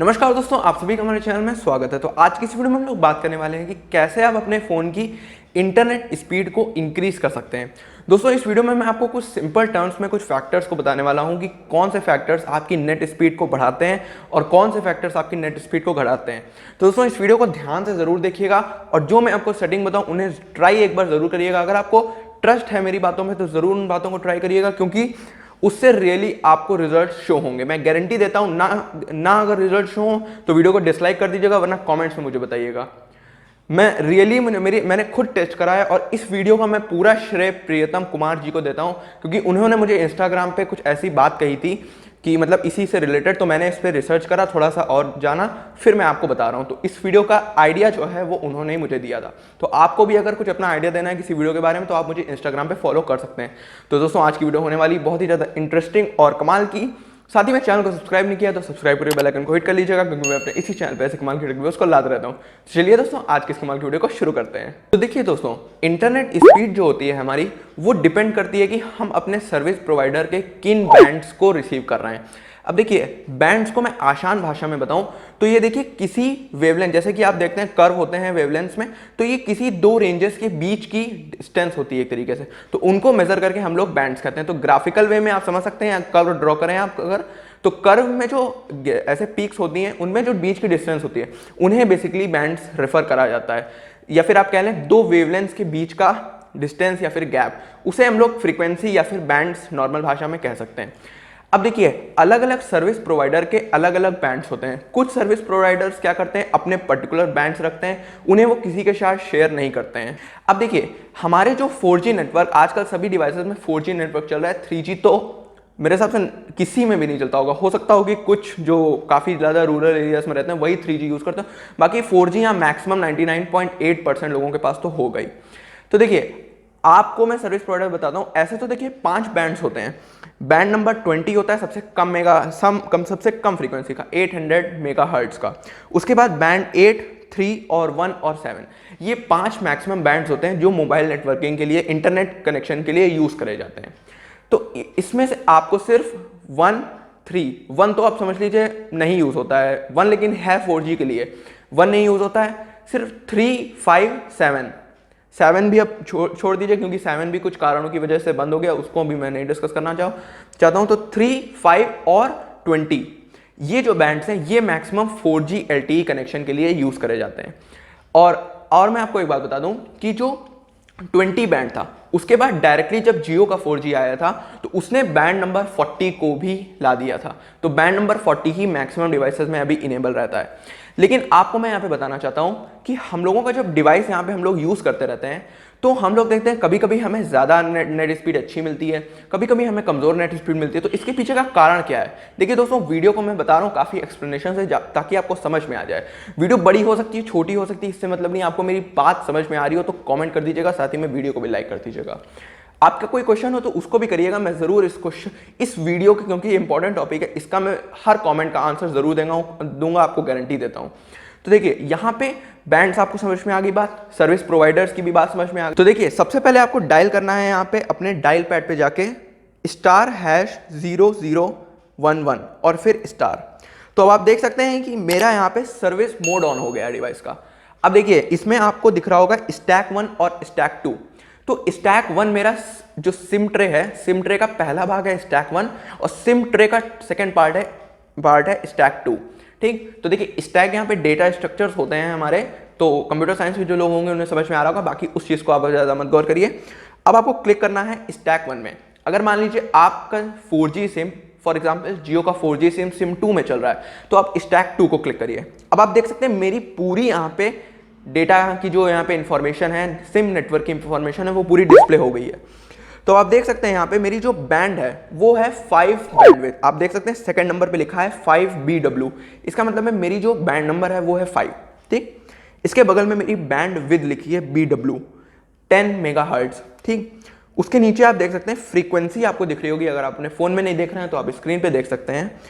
नमस्कार दोस्तों, आप सभी का हमारे चैनल में स्वागत है। तो आज की इस वीडियो में हम लोग बात करने वाले हैं कि कैसे आप अपने फ़ोन की इंटरनेट स्पीड को इंक्रीज़ कर सकते हैं। दोस्तों इस वीडियो में मैं आपको कुछ सिंपल टर्म्स में कुछ फैक्टर्स को बताने वाला हूं कि कौन से फैक्टर्स आपकी नेट स्पीड को बढ़ाते हैं और कौन से फैक्टर्स आपकी नेट स्पीड को घटाते हैं। तो दोस्तों इस वीडियो को ध्यान से ज़रूर देखिएगा और जो मैं आपको सेटिंग बताऊँ उन्हें ट्राई एक बार ज़रूर करिएगा। अगर आपको ट्रस्ट है मेरी बातों में तो ज़रूर उन बातों को ट्राई करिएगा, क्योंकि उससे रियली आपको रिजल्ट शो होंगे। मैं गारंटी देता हूं ना अगर रिजल्ट शो हो तो वीडियो को डिसलाइक कर दीजिएगा, वरना कमेंट्स में मुझे बताइएगा। मैं रियली मैंने खुद टेस्ट करा है और इस वीडियो का मैं पूरा श्रेय प्रियतम कुमार जी को देता हूं, क्योंकि उन्होंने मुझे इंस्टाग्राम पे कुछ ऐसी बात कही थी कि मतलब इसी से रिलेटेड, तो मैंने इस पर रिसर्च करा, थोड़ा सा और जाना, फिर मैं आपको बता रहा हूँ। तो इस वीडियो का आइडिया जो है वो उन्होंने ही मुझे दिया था। तो आपको भी अगर कुछ अपना आइडिया देना है किसी वीडियो के बारे में तो आप मुझे इंस्टाग्राम पे फॉलो कर सकते हैं। तो दोस्तों आज की वीडियो होने वाली बहुत ही ज़्यादा इंटरेस्टिंग और कमाल की। साथ ही में चैनल को सब्सक्राइब नहीं किया तो सब्सक्राइब करिए, बेल आइकन को हिट कर लीजिएगा, क्योंकि मैं अपने इसी चैनल पे ऐसे कमाल की वीडियोस को लाता रहता हूँ। चलिए दोस्तों आज के इस कमाल की वीडियो को शुरू करते हैं। तो देखिए दोस्तों, इंटरनेट स्पीड जो होती है हमारी, वो डिपेंड करती है कि हम अपने सर्विस प्रोवाइडर के किन बैंड्स को रिसीव कर रहे हैं। अब देखिए बैंड्स को मैं आसान भाषा में बताऊं तो ये देखिए किसी वेवलेंथ, जैसे कि आप देखते हैं कर्व होते हैं वेवलेंथ्स में, तो ये किसी दो रेंजेस के बीच की डिस्टेंस होती है एक तरीके से, तो उनको मेजर करके हम लोग बैंड्स कहते हैं। तो ग्राफिकल वे में आप समझ सकते हैं, कर्व ड्रॉ करें आप अगर, तो कर्व में जो ऐसे पीक्स होती हैं उनमें जो बीच की डिस्टेंस होती है उन्हें बेसिकली बैंड्स रेफर करा जाता है, या फिर आप कह लें दो वेवलेंथ्स के बीच का डिस्टेंस या फिर गैप, उसे हम लोग फ्रीक्वेंसी या फिर बैंड्स नॉर्मल भाषा में कह सकते हैं। अब देखिए अलग अलग सर्विस प्रोवाइडर के अलग अलग बैंड्स होते हैं। कुछ सर्विस प्रोवाइडर्स क्या करते हैं, अपने पर्टिकुलर बैंड्स रखते हैं, उन्हें वो किसी के साथ शेयर नहीं करते हैं। अब देखिए हमारे जो 4G नेटवर्क, आजकल सभी डिवाइसेस में 4G नेटवर्क चल रहा है, 3G तो मेरे हिसाब से किसी में भी नहीं चलता होगा। हो सकता होगा कि कुछ जो काफ़ी ज़्यादा रूरल एरियाज में रहते हैं वही 3G यूज़ करते हैं, बाकी 4G या मैक्सिमम 99.8% लोगों के पास तो हो गई। तो देखिए आपको मैं सर्विस प्रोवाइडर बताता हूँ। ऐसे तो देखिए 5 बैंड्स होते हैं। बैंड नंबर 20 होता है सबसे सबसे कम फ्रीक्वेंसी का, 800 मेगाहर्ट्ज का। उसके बाद बैंड 8, 3 और 1 और 7, ये 5 मैक्सिमम बैंड्स होते हैं जो मोबाइल नेटवर्किंग के लिए, इंटरनेट कनेक्शन के लिए यूज़ करे जाते हैं। तो इसमें से आपको सिर्फ 1 तो आप समझ लीजिए नहीं यूज़ होता है, 1 लेकिन है 4G के लिए, 1 नहीं यूज़ होता है। सिर्फ 3, 5, 7 भी अब छोड़ दीजिए, क्योंकि 7 भी कुछ कारणों की वजह से बंद हो गया, उसको भी मैं नहीं डिस्कस करना चाहता हूँ। तो 3, 5 और 20 ये जो बैंड्स हैं ये मैक्सिमम 4G LTE कनेक्शन के लिए यूज़ करे जाते हैं। और मैं आपको एक बात बता दूं कि जो 20 बैंड था उसके बाद डायरेक्टली जब जियो का 4G आया था तो उसने बैंड नंबर 40 को भी ला दिया था। तो बैंड नंबर 40 ही मैक्सिमम डिवाइसेस में अभी इनेबल रहता है। लेकिन आपको मैं यहाँ पे बताना चाहता हूँ कि हम लोगों का जब डिवाइस यहाँ पे हम लोग यूज़ करते रहते हैं तो हम लोग देखते हैं कभी कभी हमें ज़्यादा नेट स्पीड अच्छी मिलती है, कभी कभी हमें कमज़ोर नेट स्पीड मिलती है। तो इसके पीछे का कारण क्या है? देखिए दोस्तों, वीडियो को मैं बता रहा हूँ काफ़ी एक्सप्लेनेशन से ताकि आपको समझ में आ जाए। वीडियो बड़ी हो सकती है, छोटी हो सकती है, इससे मतलब नहीं। आपको मेरी बात समझ में आ रही हो तो कॉमेंट कर दीजिएगा, साथ ही में वीडियो को भी लाइक कर दीजिएगा। आपका कोई क्वेश्चन हो तो उसको भी करिएगा, मैं ज़रूर इस वीडियो के, क्योंकि इंपॉर्टेंट टॉपिक है, इसका मैं हर कमेंट का आंसर ज़रूर दूंगा, आपको गारंटी देता हूँ। तो देखिए यहाँ पे बैंड्स आपको समझ में आ गई बात, सर्विस प्रोवाइडर्स की भी बात समझ में आ गई। तो देखिए सबसे पहले आपको डायल करना है यहाँ पे अपने डायल पैड पे जाके *0011 और फिर स्टार। तो अब आप देख सकते हैं कि मेरा यहाँ पे सर्विस मोड ऑन हो गया डिवाइस का। अब देखिए इसमें आपको दिख रहा होगा स्टैक 1 और स्टैक 2। तो स्टैक 1 मेरा जो सिम ट्रे है, सिम ट्रे का पहला भाग है स्टैक 1 और सिम ट्रे का सेकेंड पार्ट है स्टैक 2। ठीक, तो देखिए स्टैक यहाँ पे डेटा स्ट्रक्चर्स होते हैं हमारे, तो कंप्यूटर साइंस के जो लोग होंगे उन्हें समझ में आ रहा होगा, बाकी उस चीज़ को आप ज़्यादा मत गौर करिए। अब आपको क्लिक करना है स्टैक 1 में। अगर मान लीजिए आपका 4G सिम, फॉर एग्जाम्पल जियो का 4G सिम 2 में चल रहा है, तो आप स्टैक 2 को क्लिक करिए। अब आप देख सकते हैं मेरी पूरी यहाँ पे डेटा की जो यहाँ पे इंफॉर्मेशन है, सिम नेटवर्क की इंफॉर्मेशन है, वो पूरी डिस्प्ले हो गई है। तो आप देख सकते हैं यहाँ पे मेरी जो बैंड है वो है 5 बैंडविड्थ। आप देख सकते हैं सेकंड नंबर पे लिखा है 5BW, इसका मतलब है मेरी जो बैंड नंबर है वो है 5। ठीक, इसके बगल में मेरी बैंड विड्थ लिखी है BW 10 मेगाहर्ट्ज। ठीक, उसके नीचे आप देख सकते हैं फ्रीक्वेंसी आपको दिख रही होगी, अगर आप अपने फोन में नहीं देख रहे हैं तो आप स्क्रीन पे देख सकते हैं,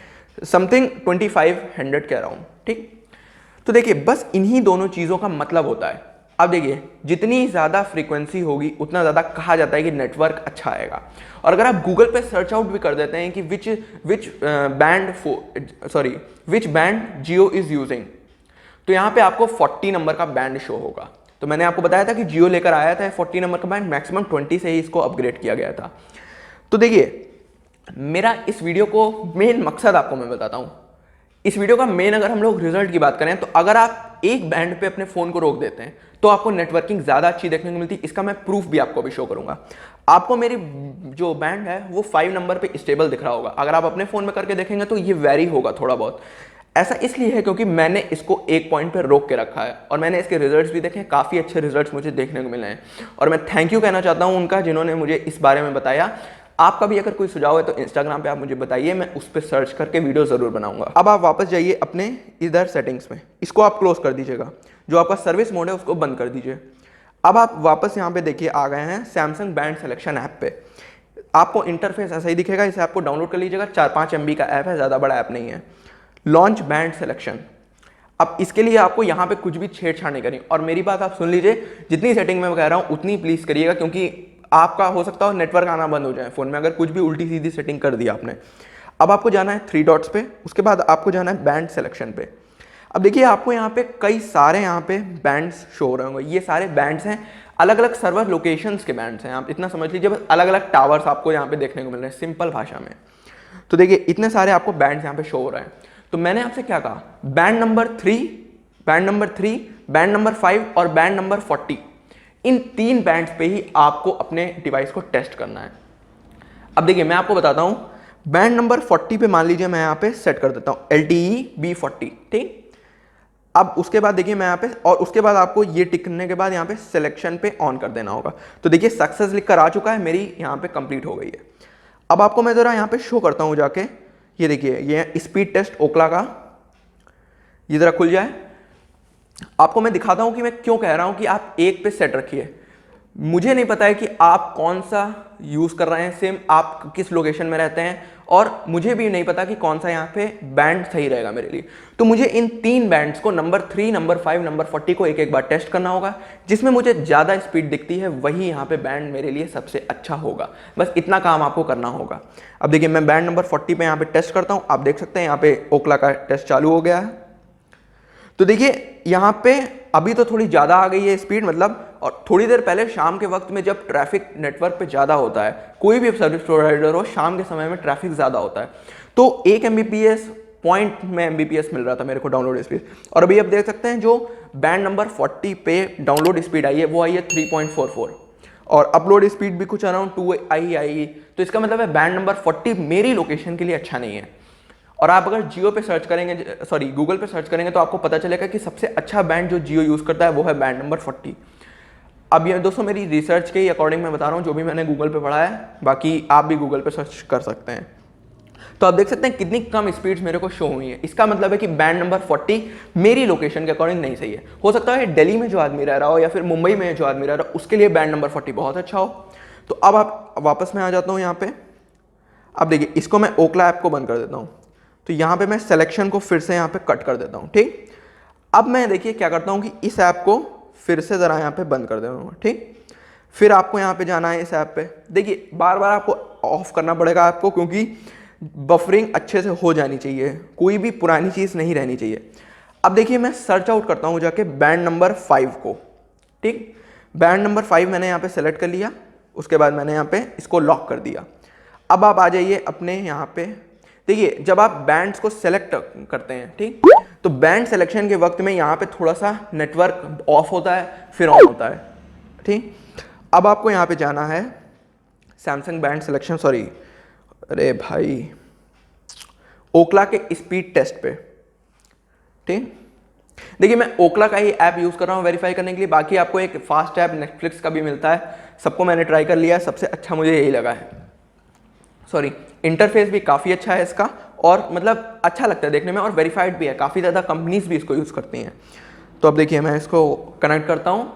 समथिंग 2500 के अराउंड। ठीक, तो देखिए बस इन्हीं दोनों चीज़ों का मतलब होता है अब देखिए जितनी ज़्यादा फ्रीक्वेंसी होगी उतना ज़्यादा कहा जाता है कि नेटवर्क अच्छा आएगा। और अगर आप गूगल पे सर्च आउट भी कर देते हैं कि विच बैंड जियो इज़ यूजिंग, तो यहाँ पे आपको 40 नंबर का बैंड शो होगा। तो मैंने आपको बताया था कि जियो लेकर आया था 40 नंबर का बैंड, मैक्सिमम 20 से ही इसको अपग्रेड किया गया था। तो देखिए मेरा इस वीडियो को मेन मकसद आपको मैं बताता हूँ। इस वीडियो का मेन अगर हम लोग रिजल्ट की बात करें तो अगर आप एक बैंड पे अपने फ़ोन को रोक देते हैं तो आपको नेटवर्किंग ज़्यादा अच्छी देखने को मिलती है। इसका मैं प्रूफ भी आपको अभी शो करूंगा। आपको मेरी जो बैंड है वो 5 नंबर पे स्टेबल दिख रहा होगा। अगर आप अपने फ़ोन में करके देखेंगे तो ये वेरी होगा थोड़ा बहुत। ऐसा इसलिए है क्योंकि मैंने इसको एक पॉइंट पर रोक के रखा है और मैंने इसके रिजल्ट्स भी देखे, काफ़ी अच्छे रिजल्ट्स मुझे देखने को मिले हैं। और मैं थैंक यू कहना चाहता हूँ उनका जिन्होंने मुझे इस बारे में बताया। आपका भी अगर कोई सुझाव है तो इंस्टाग्राम पे आप मुझे बताइए, मैं उस पर सर्च करके वीडियो ज़रूर बनाऊंगा। अब आप वापस जाइए अपने इधर सेटिंग्स में, इसको आप क्लोज कर दीजिएगा, जो आपका सर्विस मोड है उसको बंद कर दीजिए। अब आप वापस यहाँ पे देखिए आ गए हैं सैमसंग बैंड सिलेक्शन ऐप पे। आपको इंटरफेस ऐसा ही दिखेगा, इसे आपको डाउनलोड कर लीजिएगा। 4-5 MB का ऐप है, ज़्यादा बड़ा ऐप नहीं है। Launch band selection. अब इसके लिए आपको यहाँ पे कुछ भी छेड़छाड़ नहीं करनी। और मेरी बात आप सुन लीजिए, जितनी सेटिंग मैं कह रहा हूँ उतनी प्लीज़ करिएगा, क्योंकि आपका हो सकता हो नेटवर्क आना बंद हो जाए फ़ोन में अगर कुछ भी उल्टी सीधी सेटिंग कर दी आपने। अब आपको जाना है 3 डॉट्स पे, उसके बाद आपको जाना है बैंड सिलेक्शन पे। अब देखिए आपको यहाँ पे कई सारे यहाँ पे बैंड्स शो हो रहे होंगे। ये सारे बैंड्स हैं, अलग अलग सर्वर लोकेशंस के बैंड्स हैं। आप इतना समझ लीजिए, बस अलग अलग टावर्स आपको यहाँ पे देखने को मिल रहे हैं सिंपल भाषा में। तो देखिए इतने सारे आपको बैंड्स यहाँ पे शो हो रहे हैं। तो मैंने आपसे क्या कहा, band number 3, band number 3, band number 5 और बैंड नंबर 40, इन 3 बैंड्स पे ही आपको अपने डिवाइस को टेस्ट करना है। अब देखिए मैं आपको बताता हूं, बैंड नंबर 40 पे मान लीजिए मैं यहाँ पे सेट कर देता हूं LTE B40, ठीक। अब उसके बाद देखिए मैं यहाँ पे, और उसके बाद आपको ये टिक करने के बाद यहाँ पे सिलेक्शन पे ऑन कर देना होगा। तो देखिए सक्सेस लिख कर आ चुका है, मेरी यहाँ पे कंप्लीट हो गई है। अब आपको मैं जरा यहाँ पे शो करता हूँ जाके, ये देखिए ये स्पीड टेस्ट ओक्ला का, ये जरा खुल जाए। आपको मैं दिखाता हूं कि मैं क्यों कह रहा हूं कि आप एक पे सेट रखिए। मुझे नहीं पता है कि आप कौन सा यूज कर रहे हैं सिम, आप किस लोकेशन में रहते हैं, और मुझे भी नहीं पता कि कौन सा यहाँ पे बैंड सही रहेगा मेरे लिए। तो मुझे इन 3 बैंड्स को नंबर 3, नंबर 5, नंबर 40 को एक एक बार टेस्ट करना होगा। जिसमें मुझे ज़्यादा स्पीड दिखती है वही यहाँ पे बैंड मेरे लिए सबसे अच्छा होगा। बस इतना काम आपको करना होगा। अब देखिए मैं बैंड नंबर 40 पे यहाँ पे टेस्ट करता हूँ। आप देख सकते हैं यहाँ पे ओक्ला का टेस्ट चालू हो गया है। तो देखिए यहाँ पे अभी तो थोड़ी ज़्यादा आ गई है स्पीड, मतलब, और थोड़ी देर पहले शाम के वक्त में जब ट्रैफिक नेटवर्क पे ज़्यादा होता है, कोई भी सर्विस प्रोवाइडर हो, शाम के समय में ट्रैफिक ज़्यादा होता है, तो 1 Mbps पॉइंट में Mbps मिल रहा था मेरे को डाउनलोड स्पीड। और अभी आप देख सकते हैं जो बैंड नंबर 40 पे डाउनलोड स्पीड आई है वो आई है 3.44, और अपलोड स्पीड भी कुछ अराउंड 2 आई। तो इसका मतलब है बैंड नंबर 40 मेरी लोकेशन के लिए अच्छा नहीं है। और आप अगर जियो पे सर्च करेंगे, गूगल पे सर्च करेंगे, तो आपको पता चलेगा कि सबसे अच्छा बैंड जो जियो यूज़ करता है वो है बैंड नंबर 40। अब ये दोस्तों मेरी रिसर्च के अकॉर्डिंग मैं बता रहा हूँ, जो भी मैंने गूगल पे पढ़ा है, बाकी आप भी गूगल पे सर्च कर सकते हैं। तो आप देख सकते हैं कितनी कम स्पीड्स मेरे को शो हुई है। इसका मतलब है कि बैंड नंबर 40 मेरी लोकेशन के अकॉर्डिंग नहीं सही है। हो सकता है दिल्ली में जो आदमी रह रहा हो या फिर मुंबई में जो आदमी रह रहा हो उसके लिए बैंड नंबर 40 बहुत अच्छा हो। तो अब आप वापस मैं आ जाता हूँ यहाँ पे। अब देखिए इसको मैं ओक्ला ऐप को बंद कर देता हूँ। तो यहाँ पे मैं सिलेक्शन को फिर से यहाँ पे कट कर देता हूँ, ठीक। अब मैं देखिए क्या करता हूँ कि इस ऐप को फिर से ज़रा यहाँ पे बंद कर देता हूँ, ठीक। फिर आपको यहाँ पे जाना है इस ऐप पे। देखिए बार बार आपको ऑफ करना पड़ेगा ऐप को, क्योंकि बफरिंग अच्छे से हो जानी चाहिए, कोई भी पुरानी चीज़ नहीं रहनी चाहिए। अब देखिए मैं सर्च आउट करता हूँ जाके बैंड नंबर 5 को, ठीक। बैंड नंबर 5 मैंने यहाँ पे सेलेक्ट कर लिया। उसके बाद मैंने यहाँ पे इसको लॉक कर दिया। अब आप आ जाइए अपने यहाँ पे। देखिए जब आप बैंड्स को सेलेक्ट करते हैं, ठीक, तो बैंड सिलेक्शन के वक्त में यहाँ पे थोड़ा सा नेटवर्क ऑफ होता है फिर ऑन होता है, ठीक। अब आपको यहाँ पे जाना है सैमसंग बैंड सिलेक्शन, अरे भाई, ओक्ला के स्पीड टेस्ट पे, ठीक। देखिए मैं ओक्ला का ही ऐप यूज़ कर रहा हूँ वेरीफाई करने के लिए। बाकी आपको एक फास्ट ऐप नेटफ्लिक्स का भी मिलता है, सबको मैंने ट्राई कर लिया है, सबसे अच्छा मुझे यही लगा है। इंटरफेस भी काफ़ी अच्छा है इसका, और मतलब अच्छा लगता है देखने में, और वेरीफाइड भी है, काफ़ी ज़्यादा कंपनीज भी इसको यूज़ करती हैं। तो अब देखिए मैं इसको कनेक्ट करता हूँ।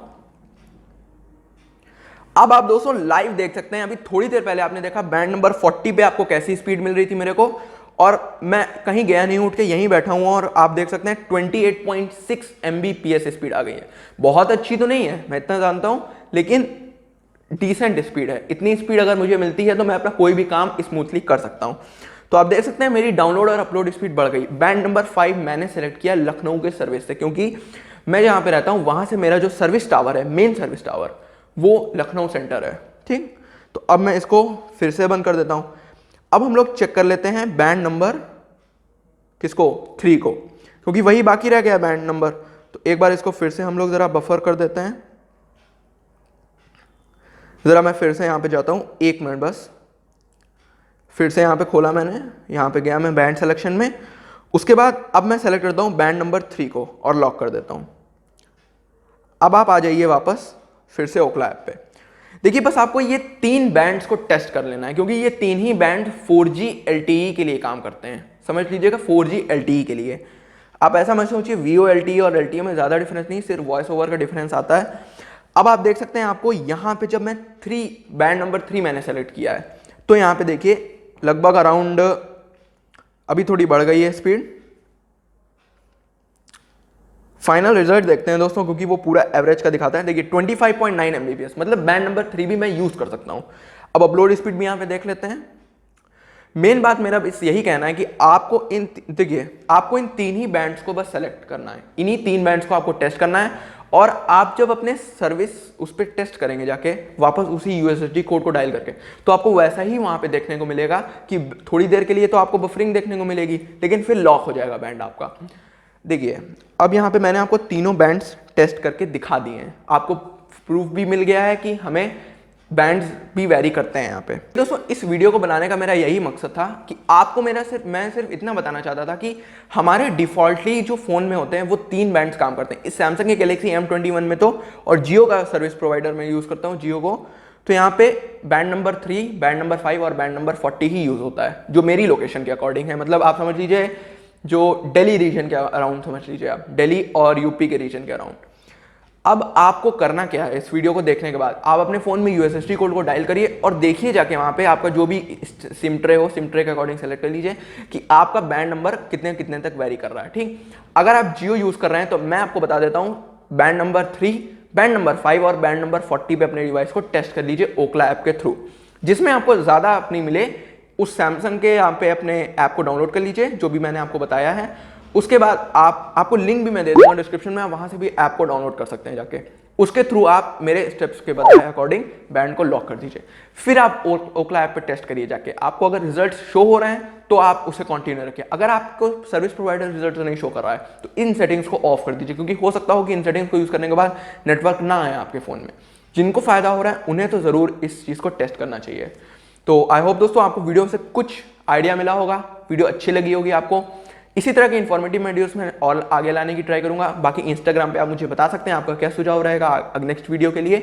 अब आप दोस्तों लाइव देख सकते हैं, अभी थोड़ी देर पहले आपने देखा बैंड नंबर 40 पे आपको कैसी स्पीड मिल रही थी मेरे को, और मैं कहीं गया नहीं, उठ के यहीं बैठा हूँ और आप देख सकते हैं 28.6 Mbps स्पीड आ गई है। बहुत अच्छी तो नहीं है, मैं इतना जानता हूँ, लेकिन डिसेंट स्पीड है। इतनी स्पीड अगर मुझे मिलती है तो मैं अपना कोई भी काम स्मूथली कर सकता हूँ। तो आप देख सकते हैं मेरी डाउनलोड और अपलोड स्पीड बढ़ गई। बैंड नंबर 5 मैंने सेलेक्ट किया लखनऊ के सर्विस से, क्योंकि मैं जहाँ पे रहता हूँ वहाँ से मेरा जो सर्विस टावर है, मेन सर्विस टावर, वो लखनऊ सेंटर है। ठीक, तो अब मैं इसको फिर से बंद कर देता हूँ। अब हम लोग चेक कर लेते हैं बैंड नंबर किसको, 3 को, क्योंकि वही बाकी रह गया बैंड नंबर। तो एक बार इसको फिर से हम लोग ज़रा बफर कर देते हैं। ज़रा मैं फिर से यहाँ पे जाता हूँ, 1 मिनट बस। फिर से यहाँ पे खोला मैंने, यहाँ पे गया मैं बैंड सिलेक्शन में। उसके बाद अब मैं सेलेक्ट करता हूँ बैंड नंबर 3 को और लॉक कर देता हूँ। अब आप आ जाइए वापस फिर से ओखला ऐप पे। देखिए बस आपको ये 3 बैंड्स को टेस्ट कर लेना है, क्योंकि ये 3 ही बैंड 4G LTE के लिए काम करते हैं। समझ लीजिएगा, 4G LTE के लिए। आप ऐसा मत सोचिए VoLTE और LTE में ज़्यादा डिफरेंस नहीं, सिर्फ वॉइस ओवर का डिफरेंस आता है। अब आप देख सकते हैं, आपको यहाँ पे जब मैं बैंड नंबर 3 मैंने सेलेक्ट किया है, तो यहाँ पे देखिए लगभग अराउंड अभी थोड़ी बढ़ गई है स्पीड। फाइनल रिजल्ट देखते हैं दोस्तों, क्योंकि वो पूरा एवरेज का दिखाता है। देखिए 25.9 Mbps, मतलब बैंड नंबर 3 भी मैं यूज कर सकता हूं। अब अपलोड स्पीड भी यहां पे देख लेते हैं। मेन बात मेरा बस यही कहना है कि आपको आपको इन 3 ही बैंड्स को बस सेलेक्ट करना है, इन्हीं 3 बैंड्स को आपको टेस्ट करना है। और आप जब अपने सर्विस उस पर टेस्ट करेंगे जाके वापस उसी USSD कोड को डायल करके, तो आपको वैसा ही वहां पे देखने को मिलेगा कि थोड़ी देर के लिए तो आपको बफरिंग देखने को मिलेगी, लेकिन फिर लॉक हो जाएगा बैंड आपका। देखिए अब यहाँ पे मैंने आपको तीनों बैंड्स टेस्ट करके दिखा दिए हैं। आपको प्रूफ भी मिल गया है कि हमें बैंड्स भी वैरी करते हैं यहाँ पे। दोस्तों इस वीडियो को बनाने का मेरा यही मकसद था कि आपको मैं सिर्फ इतना बताना चाहता था कि हमारे डिफॉल्टली जो फ़ोन में होते हैं वो 3 बैंड्स काम करते हैं। इस सैमसंग के गैलेक्सी M21 में तो, और जियो का सर्विस प्रोवाइडर में यूज़ करता हूँ जियो को, तो यहाँ पे बैंड नंबर 3, बैंड नंबर 5 और बैंड नंबर 40 ही यूज़ होता है, जो मेरी लोकेशन के अकॉर्डिंग है। मतलब आप समझ लीजिए जो दिल्ली रीजन के अराउंड, समझ लीजिए आप दिल्ली और यूपी के रीजन के अराउंड। अब आपको करना क्या है, इस वीडियो को देखने के बाद आप अपने फ़ोन में USSD कोड को डायल करिए और देखिए जाके वहाँ पे आपका जो भी सिम ट्रे हो, सिम ट्रे के अकॉर्डिंग सेलेक्ट कर लीजिए कि आपका बैंड नंबर कितने कितने तक वेरी कर रहा है। ठीक, अगर आप जियो यूज़ कर रहे हैं तो मैं आपको बता देता हूँ, बैंड नंबर 3, बैंड नंबर 5 और बैंड नंबर 40 पे अपने डिवाइस को टेस्ट कर लीजिए ओखला ऐप के थ्रू। जिसमें आपको ज़्यादा अपनी मिले उस सैमसंग के यहाँ पे अपने ऐप को डाउनलोड कर लीजिए, जो भी मैंने आपको बताया है। उसके बाद आपको लिंक भी मैं दे दूंगा डिस्क्रिप्शन में, आप वहाँ से भी ऐप को डाउनलोड कर सकते हैं जाके। उसके थ्रू आप मेरे स्टेप्स के बताए अकॉर्डिंग बैंड को लॉक कर दीजिए। फिर आप ओखला ऐप पे टेस्ट करिए जाके। आपको अगर रिजल्ट शो हो रहे हैं तो आप उसे कंटिन्यू रखिए। अगर आपको सर्विस प्रोवाइडर रिजल्ट नहीं शो कर रहा है तो इन सेटिंग्स को ऑफ कर दीजिए, क्योंकि हो सकता हो कि इन सेटिंग्स को यूज़ करने के बाद नेटवर्क ना आए आपके फ़ोन में। जिनको फायदा हो रहा है उन्हें तो ज़रूर इस चीज़ को टेस्ट करना चाहिए। तो आई होप दोस्तों आपको वीडियो से कुछ आइडिया मिला होगा, वीडियो अच्छी लगी होगी आपको। इसी तरह के इन्फॉर्मेटिव वीडियोस में और आगे लाने की ट्राई करूंगा। बाकी इंस्टाग्राम पे आप मुझे बता सकते हैं आपका क्या सुझाव रहेगा नेक्स्ट वीडियो के लिए।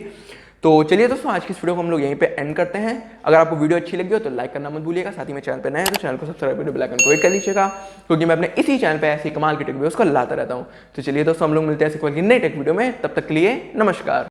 तो चलिए दोस्तों आज की इस वीडियो को हम लोग यहीं पे एंड करते हैं। अगर आपको वीडियो अच्छी लगी हो तो लाइक करना मत भूलिएगा। साथ ही में चैनल पे नए हैं तो चैनल को सब्सक्राइब करके बेल आइकन को हिट कर लीजिएगा, क्योंकि मैं अपने इसी चैनल पे ऐसी कमाल की टेक वीडियोस को लाता रहता हूँ। तो चलिए दोस्तों हम लोग मिलते हैं ऐसे कोई नई टेक वीडियो में, तब तक के लिए नमस्कार।